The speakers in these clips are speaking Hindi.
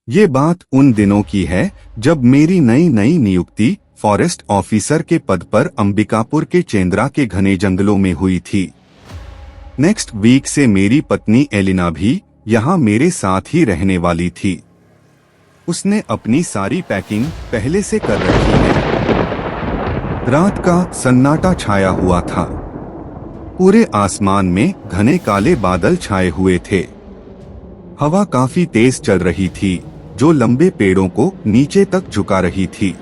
ये बात उन दिनों की है जब मेरी नई नई नियुक्ति फॉरेस्ट ऑफिसर के पद पर अंबिकापुर के चेंद्रा के घने जंगलों में हुई थी। नेक्स्ट वीक से मेरी पत्नी एलिना भी यहाँ मेरे साथ ही रहने वाली थी। उसने अपनी सारी पैकिंग पहले से कर रखी है। रात का सन्नाटा छाया हुआ था। पूरे आसमान में घने काले बादल छाए हुए थे। हवा काफी तेज चल रही थी जो लंबे पेड़ों को नीचे तक झुका रही थी।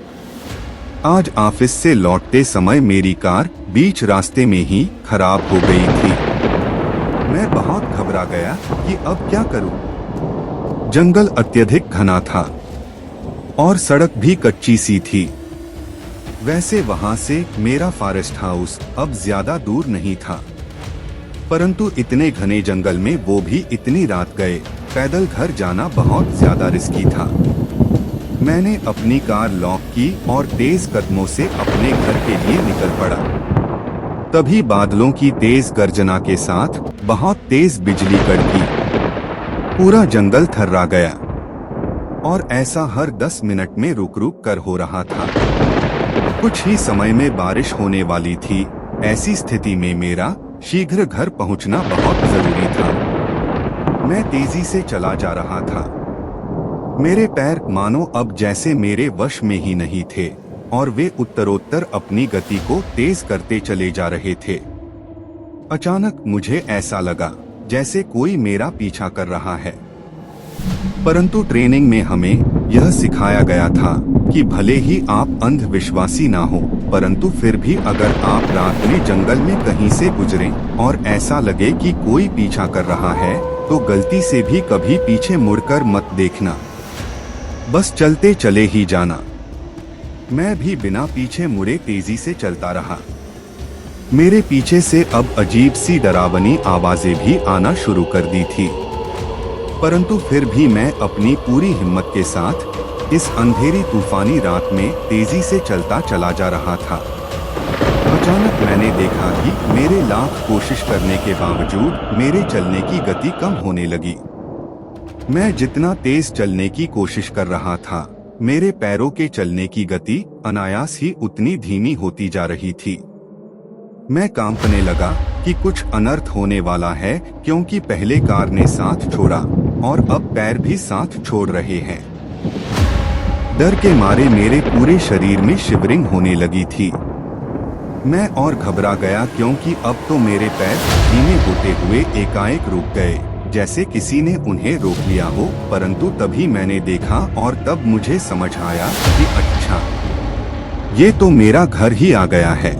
आज ऑफिस से लौटते समय मेरी कार बीच रास्ते में ही खराब हो गई थी। मैं बहुत घबरा गया कि अब क्या करूं। जंगल अत्यधिक घना था और सड़क भी कच्ची सी थी। वैसे वहां से मेरा फॉरेस्ट हाउस अब ज्यादा दूर नहीं था, परंतु इतने घने जंगल में वो भी इतनी रात गए पैदल घर जाना बहुत ज्यादा रिस्की था। मैंने अपनी कार लॉक की और तेज कदमों से अपने घर के लिए निकल पड़ा। तभी बादलों की तेज गर्जना के साथ बहुत तेज बिजली कड़की। पूरा जंगल थर्रा गया और ऐसा हर 10 मिनट में रुक रुक कर हो रहा था। कुछ ही समय में बारिश होने वाली थी। ऐसी स्थिति में मेरा शीघ्र घर पहुंचना बहुत जरूरी था। मैं तेजी से चला जा रहा था। मेरे पैर मानो अब जैसे मेरे वश में ही नहीं थे और वे उत्तरोत्तर अपनी गति को तेज करते चले जा रहे थे। अचानक मुझे ऐसा लगा जैसे कोई मेरा पीछा कर रहा है। परंतु ट्रेनिंग में हमें यह सिखाया गया था कि भले ही आप अंधविश्वासी ना हो, परंतु फिर भी अगर आप रात में जंगल में कहीं से गुजरें और ऐसा लगे कि कोई पीछा कर रहा है तो गलती से भी कभी पीछे मुड़कर मत देखना, बस चलते चले ही जाना। मैं भी बिना पीछे मुड़े तेजी से चलता रहा। मेरे पीछे से अब अजीब सी डरावनी आवाजें भी आना शुरू कर दी थी, परंतु फिर भी मैं अपनी पूरी हिम्मत के साथ इस अंधेरी तूफानी रात में तेजी से चलता चला जा रहा था। अचानक मैंने देखा कि मेरे लाख कोशिश करने के बावजूद मेरे चलने की गति कम होने लगी। मैं जितना तेज चलने की कोशिश कर रहा था, मेरे पैरों के चलने की गति अनायास ही उतनी धीमी होती जा रही थी। मैं कांपने लगा कि कुछ अनर्थ होने वाला है, क्योंकि पहले कार ने साथ छोड़ा और अब पैर भी साथ छोड़ रहे हैं। डर के मारे मेरे पूरे शरीर में शिवरिंग होने लगी थी। मैं और घबरा गया क्योंकि अब तो मेरे पैर धीमे होते हुए एकाएक रुक गए, जैसे किसी ने उन्हें रोक लिया हो। परंतु तभी मैंने देखा और तब मुझे समझ आया कि अच्छा, ये तो मेरा घर ही आ गया है।